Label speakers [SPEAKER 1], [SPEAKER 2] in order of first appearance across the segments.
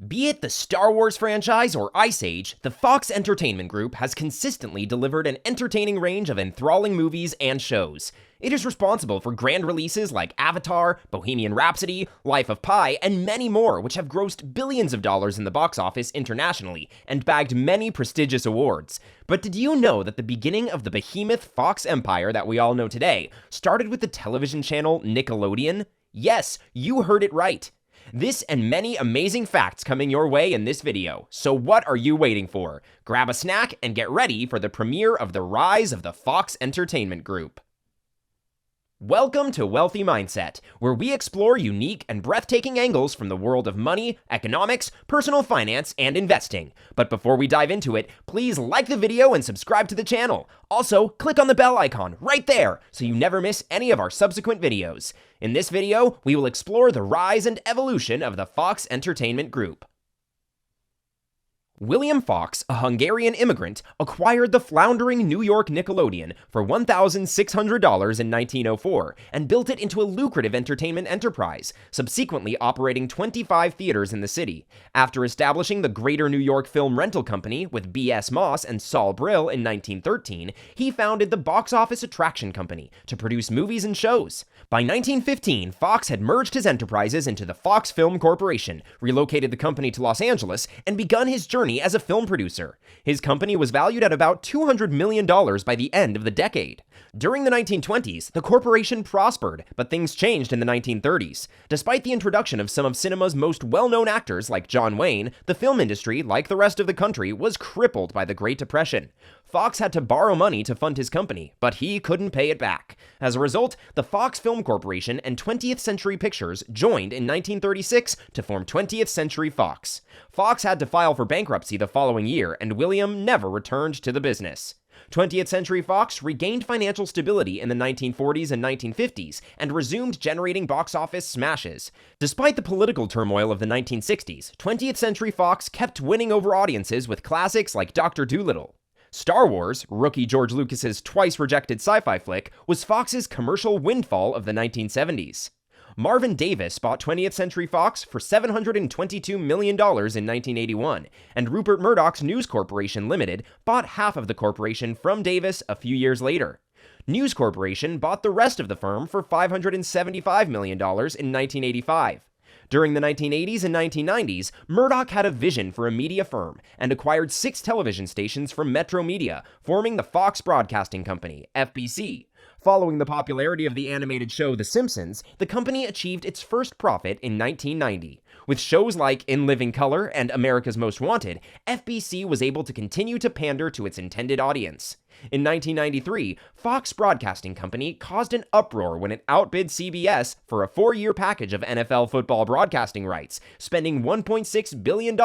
[SPEAKER 1] Be it the Star Wars franchise or Ice Age, the Fox Entertainment Group has consistently delivered an entertaining range of enthralling movies and shows. It is responsible for grand releases like Avatar, Bohemian Rhapsody, Life of Pi, and many more, which have grossed billions of dollars in the box office internationally and bagged many prestigious awards. But did you know that the beginning of the behemoth Fox empire that we all know today started with the television channel Nickelodeon? Yes, you heard it right. This and many amazing facts coming your way in this video, so what are you waiting for? Grab a snack and get ready for the premiere of the rise of the Fox Entertainment Group. Welcome to Wealthy Mindset, where we explore unique and breathtaking angles from the world of money, economics, personal finance, and investing. But before we dive into it, please like the video and subscribe to the channel. Also, click on the bell icon right there so you never miss any of our subsequent videos. In this video, we will explore the rise and evolution of the Fox Entertainment Group. William Fox, a Hungarian immigrant, acquired the floundering New York Nickelodeon for $1,600 in 1904 and built it into a lucrative entertainment enterprise, subsequently operating 25 theaters in the city. After establishing the Greater New York Film Rental Company with B.S. Moss and Saul Brill in 1913, he founded the Box Office Attraction Company to produce movies and shows. By 1915, Fox had merged his enterprises into the Fox Film Corporation, relocated the company to Los Angeles, and begun his journey as a film producer. His company was valued at about $200 million by the end of the decade. During the 1920s, the corporation prospered, but things changed in the 1930s. Despite the introduction of some of cinema's most well-known actors like John Wayne, the film industry, like the rest of the country, was crippled by the Great Depression. Fox had to borrow money to fund his company, but he couldn't pay it back. As a result, the Fox Film Corporation and 20th Century Pictures joined in 1936 to form 20th Century Fox. Fox had to file for bankruptcy the following year, and William never returned to the business. 20th Century Fox regained financial stability in the 1940s and 1950s and resumed generating box office smashes. Despite the political turmoil of the 1960s, 20th Century Fox kept winning over audiences with classics like Dr. Dolittle. Star Wars, rookie George Lucas's twice-rejected sci-fi flick, was Fox's commercial windfall of the 1970s. Marvin Davis bought 20th Century Fox for $722 million in 1981, and Rupert Murdoch's News Corporation Limited bought half of the corporation from Davis a few years later. News Corporation bought the rest of the firm for $575 million in 1985. During the 1980s and 1990s, Murdoch had a vision for a media firm and acquired 6 television stations from Metro Media, forming the Fox Broadcasting Company, FBC. Following the popularity of the animated show The Simpsons, the company achieved its first profit in 1990. With shows like In Living Color and America's Most Wanted, FBC was able to continue to pander to its intended audience. In 1993, Fox Broadcasting Company caused an uproar when it outbid CBS for a 4-year package of NFL football broadcasting rights, spending $1.6 billion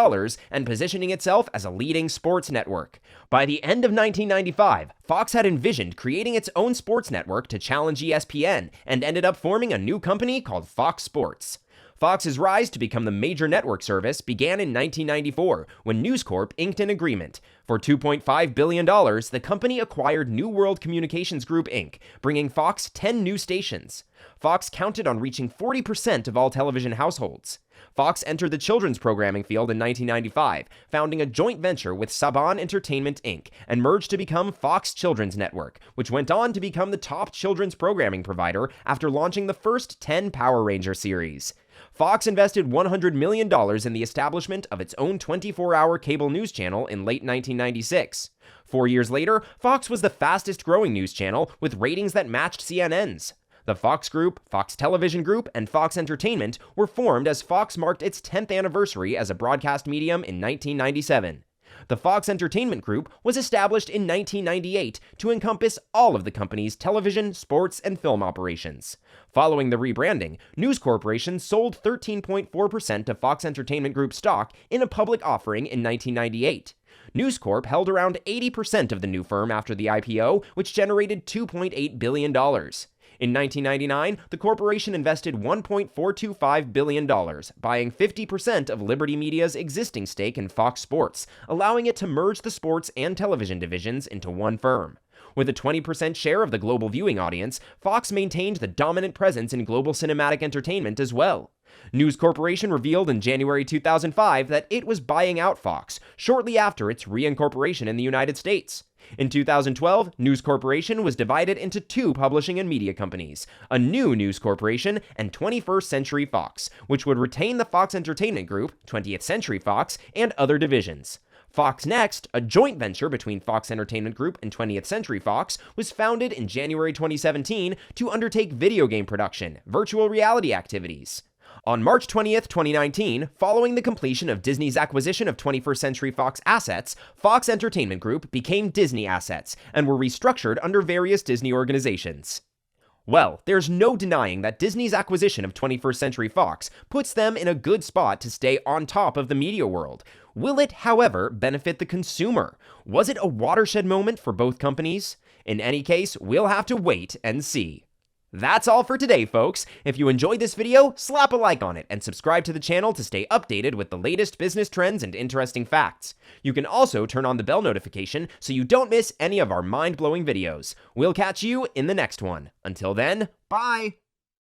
[SPEAKER 1] and positioning itself as a leading sports network. By the end of 1995, Fox had envisioned creating its own sports network to challenge ESPN and ended up forming a new company called Fox Sports. Fox's rise to become the major network service began in 1994 when News Corp inked an agreement. For $2.5 billion, the company acquired New World Communications Group Inc., bringing Fox 10 new stations. Fox counted on reaching 40% of all television households. Fox entered the children's programming field in 1995, founding a joint venture with Saban Entertainment Inc., and merged to become Fox Children's Network, which went on to become the top children's programming provider after launching the first 10 Power Ranger series. Fox invested $100 million in the establishment of its own 24-hour cable news channel in late 1996. 4 years later, Fox was the fastest-growing news channel with ratings that matched CNN's. The Fox Group, Fox Television Group, and Fox Entertainment were formed as Fox marked its 10th anniversary as a broadcast medium in 1997. The Fox Entertainment Group was established in 1998 to encompass all of the company's television, sports, and film operations. Following the rebranding, News Corporation sold 13.4% of Fox Entertainment Group stock in a public offering in 1998. News Corp held around 80% of the new firm after the IPO, which generated $2.8 billion. In 1999, the corporation invested $1.425 billion, buying 50% of Liberty Media's existing stake in Fox Sports, allowing it to merge the sports and television divisions into one firm. With a 20% share of the global viewing audience, Fox maintained the dominant presence in global cinematic entertainment as well. News Corporation revealed in January 2005 that it was buying out Fox shortly after its reincorporation in the United States. In 2012, News Corporation was divided into two publishing and media companies, a new News Corporation and 21st Century Fox, which would retain the Fox Entertainment Group, 20th Century Fox, and other divisions. Fox Next, a joint venture between Fox Entertainment Group and 20th Century Fox, was founded in January 2017 to undertake video game production, virtual reality activities. On March 20th, 2019, following the completion of Disney's acquisition of 21st Century Fox assets, Fox Entertainment Group became Disney Assets and were restructured under various Disney organizations. Well, there's no denying that Disney's acquisition of 21st Century Fox puts them in a good spot to stay on top of the media world. Will it, however, benefit the consumer? Was it a watershed moment for both companies? In any case, we'll have to wait and see. That's all for today, folks. If you enjoyed this video, slap a like on it and subscribe to the channel to stay updated with the latest business trends and interesting facts. You can also turn on the bell notification so you don't miss any of our mind-blowing videos. We'll catch you in the next one. Until then, bye!